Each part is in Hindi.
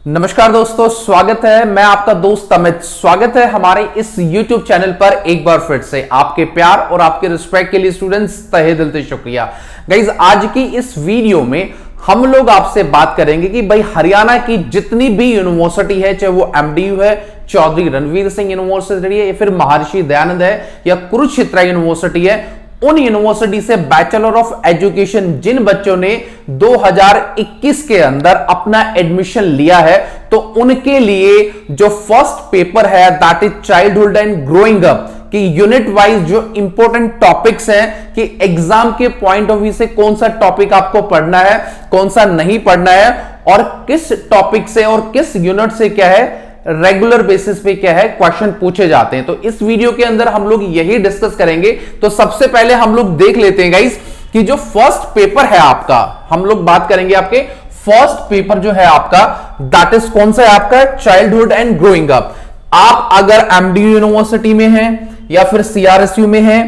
नमस्कार दोस्तों, स्वागत है। मैं आपका दोस्त अमित। स्वागत है हमारे इस YouTube चैनल पर एक बार फिर से। आपके प्यार और आपके रिस्पेक्ट के लिए स्टूडेंट्स तहे दिल से शुक्रिया। गाइज, आज की इस वीडियो में हम लोग आपसे बात करेंगे कि भाई हरियाणा की जितनी भी यूनिवर्सिटी है, चाहे वो MDU है, चौधरी रणवीर सिंह यूनिवर्सिटी है, या फिर महर्षि दयानंद है, या कुरुक्षेत्र यूनिवर्सिटी है, उन यूनिवर्सिटी से बैचलर ऑफ एजुकेशन जिन बच्चों ने 2021 के अंदर अपना एडमिशन लिया है, तो उनके लिए जो फर्स्ट पेपर है that is childhood and growing up कि यूनिट वाइज जो इंपॉर्टेंट टॉपिक्स हैं कि एग्जाम के पॉइंट ऑफ व्यू से कौन सा टॉपिक आपको पढ़ना है, कौन सा नहीं पढ़ना है, और किस टॉपिक से और किस यूनिट से क्या है रेगुलर बेसिस पे क्या है क्वेश्चन पूछे जाते हैं। तो इस वीडियो के अंदर हम लोग यही डिस्कस करेंगे। तो सबसे पहले हम लोग देख लेते हैं गाइस कि जो फर्स्ट पेपर है आपका, हम लोग बात करेंगे आपके फर्स्ट पेपर जो है आपका दैट इज कौन सा है आपका चाइल्डहुड एंड ग्रोइंग अप। आप अगर MDU यूनिवर्सिटी में हैं या फिर CRSU में हैं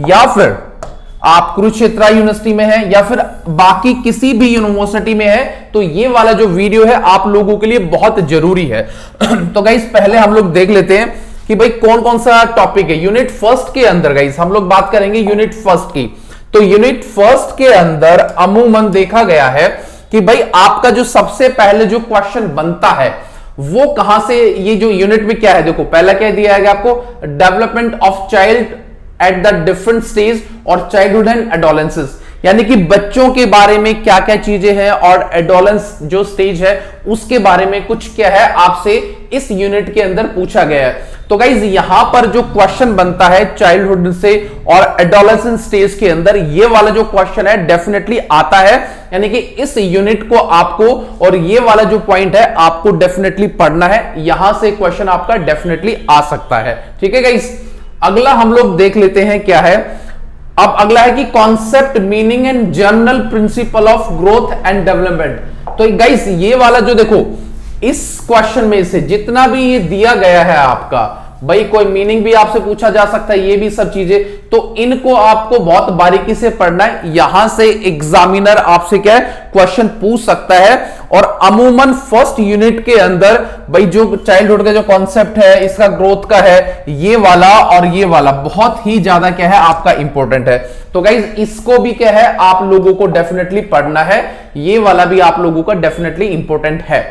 या फिर आप कुरुक्षेत्र यूनिवर्सिटी में है या फिर बाकी किसी भी यूनिवर्सिटी में है, तो ये वाला जो वीडियो है आप लोगों के लिए बहुत जरूरी है। तो गाइस पहले हम लोग देख लेते हैं कि भाई कौन कौन सा टॉपिक है यूनिट फर्स्ट के अंदर। गाइस हम लोग बात करेंगे यूनिट फर्स्ट की। तो यूनिट फर्स्ट के अंदर अमूमन देखा गया है कि भाई आपका जो सबसे पहले जो क्वेश्चन बनता है वो कहां से, ये जो यूनिट में क्या है, देखो पहला क्या दिया है आपको, development of child at the different stage और चाइल्डहुड एंड एडोलेंसेस, यानी कि बच्चों के बारे में क्या क्या चीजें हैं और एडोलेंस जो स्टेज है उसके बारे में कुछ क्या है आपसे इस यूनिट के अंदर पूछा गया है। तो गाइज यहां पर जो क्वेश्चन बनता है चाइल्डहुड से और एडोलेसेंस स्टेज के अंदर, ये वाला जो क्वेश्चन है डेफिनेटली आता है, यानी कि इस यूनिट को आपको और ये वाला जो पॉइंट है आपको डेफिनेटली पढ़ना है। यहां से क्वेश्चन आपका डेफिनेटली आ सकता है। ठीक है गाइज, अगला हम लोग देख लेते हैं क्या है। अब अगला है कि concept, meaning and general principle of growth and development. तो गाइस ये वाला जो देखो इस क्वेश्चन में से जितना भी ये दिया गया है आपका, भाई कोई मीनिंग भी आपसे पूछा जा सकता है, ये भी सब चीजें, तो इनको आपको बहुत बारीकी से पढ़ना है। यहां से एग्जामिनर आपसे क्या है क्वेश्चन पूछ सकता है। और अमूमन फर्स्ट यूनिट के अंदर भाई जो चाइल्डहुड का जो कॉन्सेप्ट है, इसका ग्रोथ का है, ये वाला और ये वाला बहुत ही ज्यादा क्या है आपका इंपॉर्टेंट है। तो गाइज इसको भी क्या है आप लोगों को डेफिनेटली पढ़ना है, ये वाला भी आप लोगों का डेफिनेटली इंपॉर्टेंट है।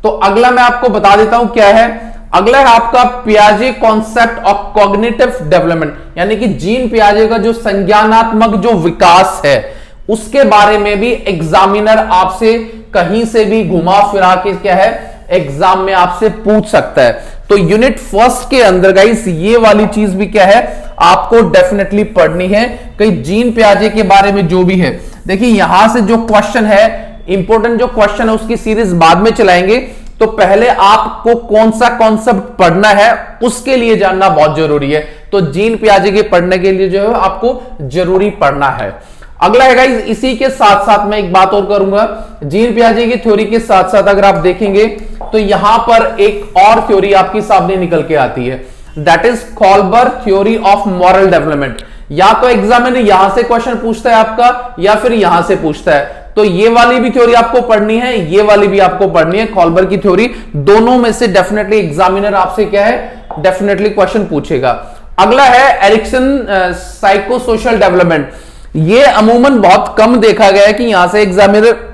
तो अगला मैं आपको बता देता हूं क्या है। अगला है आपका पियाजे कॉन्सेप्ट ऑफ कॉग्निटिव डेवलपमेंट, यानी कि जीन पियाजे का जो संज्ञानात्मक जो विकास है उसके बारे में भी एग्जामिनर आपसे कहीं से भी घुमा फिरा के क्या है एग्जाम में आपसे पूछ सकता है। तो यूनिट फर्स्ट के अंदर गाइस ये वाली चीज भी क्या है आपको डेफिनेटली पढ़नी है। कई जीन पियाजे के बारे में जो भी है, देखिए यहां से जो क्वेश्चन है इंपॉर्टेंट जो क्वेश्चन है उसकी सीरीज बाद में चलाएंगे। तो पहले आपको कौन सा कॉन्सेप्ट पढ़ना है उसके लिए जानना बहुत जरूरी है। तो जीन पियाजे के पढ़ने के लिए जो है आपको जरूरी पढ़ना है। अगला है गाइस, इसी के साथ साथ मैं एक बात और करूंगा, जीन पियाजे की थ्योरी के साथ साथ अगर आप देखेंगे तो यहां पर एक और थ्योरी आपकी सामने निकल के आती है, that is Kohlberg theory of moral development. या तो एग्जामिनर यहां से क्वेश्चन पूछता है आपका या फिर यहां से पूछता है। तो ये वाली भी थ्योरी आपको पढ़नी है, ये वाली भी आपको पढ़नी है, कॉल्बर्ग की थ्योरी। दोनों में से डेफिनेटली एग्जामिनर आपसे क्या है डेफिनेटली क्वेश्चन पूछेगा। अगला है एरिक्सन साइको सोशल डेवलपमेंट। ये अमूमन बहुत कम देखा गया है कि यहां से एग्जामिनर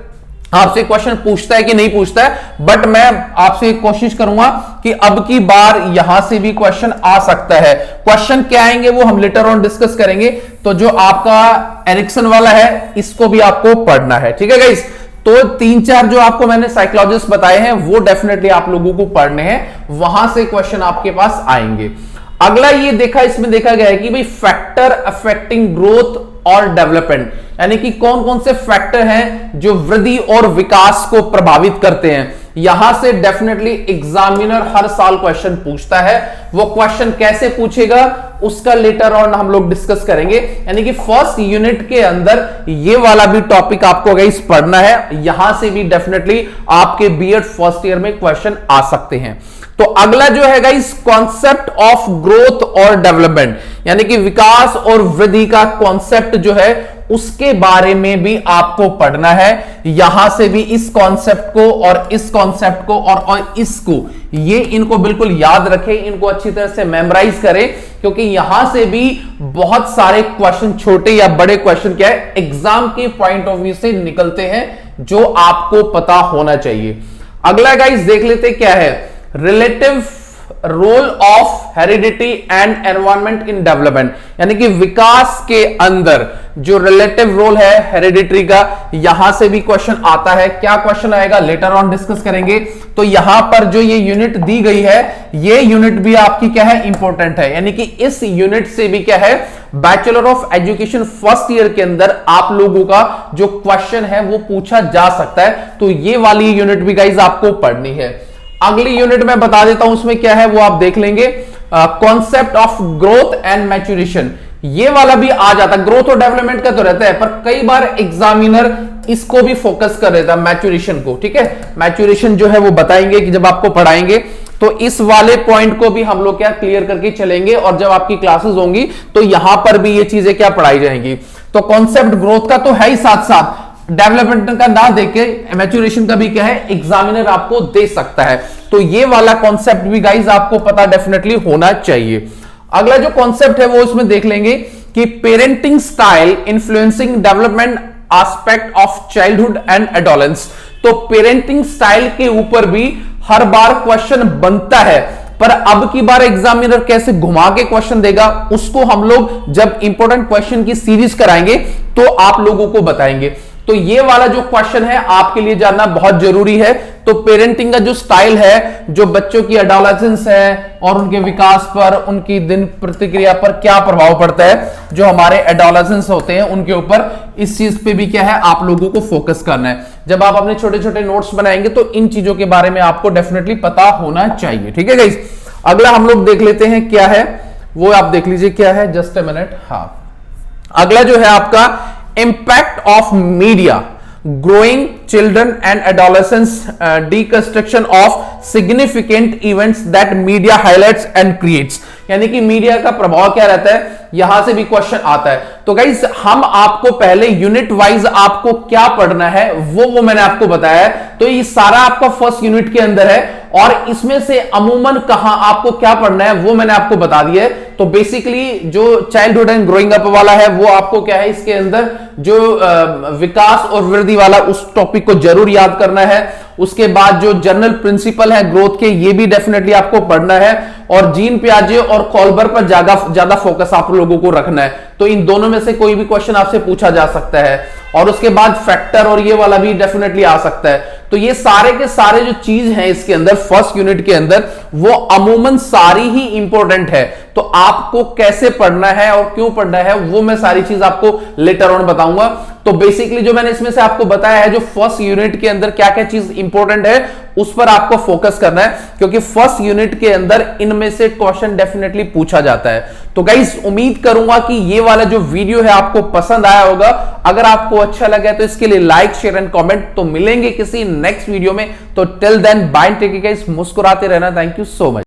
आपसे क्वेश्चन पूछता है कि नहीं पूछता है, बट मैं आपसे कोशिश करूंगा कि अब की बार यहां से भी क्वेश्चन आ सकता है। क्वेश्चन क्या आएंगे वो हम लेटर ऑन डिस्कस करेंगे। तो जो आपका एरिक्सन वाला है इसको भी आपको पढ़ना है। ठीक है गाइस, तो 3-4 जो आपको मैंने साइकोलॉजिस्ट बताए हैं वो डेफिनेटली आप लोगों को पढ़ने हैं, वहां से क्वेश्चन आपके पास आएंगे। अगला ये देखा, इसमें देखा गया है कि भाई फैक्टर अफेक्टिंग ग्रोथ और डेवलपमेंट, यानी कि कौन कौन से फैक्टर हैं जो वृद्धि और विकास को प्रभावित करते हैं। यहां से डेफिनेटली एग्जामिनर हर साल क्वेश्चन पूछता है। वो क्वेश्चन कैसे पूछेगा उसका लेटर ऑन हम लोग डिस्कस करेंगे। यानी कि फर्स्ट यूनिट के अंदर ये वाला भी टॉपिक आपको गाइस पढ़ना है। यहां से भी डेफिनेटली आपके बीएड फर्स्ट ईयर में क्वेश्चन आ सकते हैं। तो अगला जो है गाइस कॉन्सेप्ट ऑफ ग्रोथ और डेवलपमेंट, यानी कि विकास और वृद्धि का कॉन्सेप्ट जो है उसके बारे में भी आपको पढ़ना है। यहां से भी इस कॉन्सेप्ट को और इस कॉन्सेप्ट को और इसको, ये इनको बिल्कुल याद रखें, इनको अच्छी तरह से मेमोराइज करें, क्योंकि यहां से भी बहुत सारे क्वेश्चन, छोटे या बड़े क्वेश्चन क्या है, एग्जाम के पॉइंट ऑफ व्यू से निकलते हैं, जो आपको पता होना चाहिए। अगला गाइस देख लेते क्या है, relative role of heredity and environment in development, यानी कि विकास के अंदर जो रिलेटिव रोल है हेरिडिटरी का, यहां से भी क्वेश्चन आता है। क्या क्वेश्चन आएगा लेटर ऑन डिस्कस करेंगे। तो यहां पर जो ये यूनिट दी गई है, ये यूनिट भी आपकी क्या है, इंपॉर्टेंट है। यानी कि इस यूनिट से भी क्या है, bachelor of education first year के अंदर आप लोगों का जो क्वेश्चन है वो पूछा जा सकता है। तो ये वाली यूनिट भी गाइज आपको पढ़नी है। अगली यूनिट में बता देता हूं उसमें क्या है, वो आप देख लेंगे। Concept of growth and maturation, ये वाला भी आ जाता है। ग्रोथ और डेवलपमेंट का तो रहता है, पर कई बार एग्जामिनर इसको भी फोकस कर देता है, मैच्योरेशन को। ठीक है, मैच्योरेशन जो है वो बताएंगे कि जब आपको पढ़ाएंगे, तो इस वाले पॉइंट को भी हम लोग क्या क्लियर करके चलेंगे। और जब आपकी क्लासेस होंगी तो यहां पर भी ये चीजें क्या पढ़ाई जाएंगी। तो कॉन्सेप्ट ग्रोथ का तो है ही, साथ साथ डेवलपमेंट का ना देके मैच्योरेशन का भी क्या है, एग्जामिनर आपको दे सकता है। तो ये वाला कॉन्सेप्ट भी गाइज आपको पता डेफिनेटली होना चाहिए। अगला जो कॉन्सेप्ट है वो इसमें देख लेंगे कि parenting style influencing development aspect of childhood and adolescence. तो पेरेंटिंग स्टाइल के ऊपर भी हर बार क्वेश्चन बनता है, पर अब की बार एग्जामिनर कैसे घुमा के क्वेश्चन देगा, उसको हम लोग जब इंपॉर्टेंट क्वेश्चन की सीरीज कराएंगे तो आप लोगों को बताएंगे। तो ये वाला जो क्वेश्चन है आपके लिए जानना बहुत जरूरी है। तो पेरेंटिंग का जो स्टाइल है, जो बच्चों की एडोलेसेंस है और उनके विकास पर, उनकी दिन प्रतिक्रिया पर क्या प्रभाव पड़ता है, जो हमारे एडोलेसेंस होते हैं उनके ऊपर, इस चीज पे भी क्या है आप लोगों को फोकस करना है। जब आप अपने छोटे छोटे नोट्स बनाएंगे तो इन चीजों के बारे में आपको डेफिनेटली पता होना चाहिए। ठीक है गाइस, अगला हम लोग देख लेते हैं क्या है, वो आप देख लीजिए क्या है, जस्ट ए मिनट। हाँ, अगला जो है आपका impact of media growing children and adolescents, deconstruction of significant events that media highlights and creates, यानी कि मीडिया का प्रभाव क्या रहता है, यहां से भी क्वेश्चन आता है। तो गाइस हम आपको पहले यूनिट वाइज आपको क्या पढ़ना है वो मैंने आपको बताया है। तो ये सारा आपका फर्स्ट यूनिट के अंदर है, और इसमें से अमूमन कहां आपको क्या पढ़ना है वो मैंने आपको बता दिया है। तो बेसिकली जो चाइल्डहुड एंड ग्रोइंग अप वाला है वो आपको क्या है, इसके अंदर जो विकास और वृद्धि वाला, उस टॉपिक को जरूर याद करना है। उसके बाद जो जनरल प्रिंसिपल है ग्रोथ के, ये भी डेफिनेटली आपको पढ़ना है। और जीन पियाजे और कॉल्बर पर ज्यादा फोकस आप लोगों को रखना है। तो इन दोनों में से कोई भी क्वेश्चन आपसे पूछा जा सकता है। और उसके बाद फैक्टर और ये वाला भी डेफिनेटली आ सकता है। तो ये सारे के सारे जो चीज हैं इसके अंदर फर्स्ट यूनिट के अंदर, वो अमूमन सारी ही इंपॉर्टेंट है। तो आपको कैसे पढ़ना है और क्यों पढ़ना है वो मैं सारी चीज आपको लेटर ऑन बताऊंगा। तो बेसिकली जो मैंने इसमें से आपको बताया है, जो फर्स्ट यूनिट के अंदर क्या क्या चीज इंपॉर्टेंट है उस पर आपको फोकस करना है, क्योंकि फर्स्ट यूनिट के अंदर इनमें से क्वेश्चन डेफिनेटली पूछा जाता है। तो गाइस उम्मीद करूंगा कि ये वाला जो वीडियो है आपको पसंद आया होगा। अगर आपको अच्छा लगा तो इसके लिए लाइक, शेयर एंड कमेंट। तो मिलेंगे किसी नेक्स्ट वीडियो में। तो till then bye, take care guys, मुस्कुराते रहना। Thank you so much.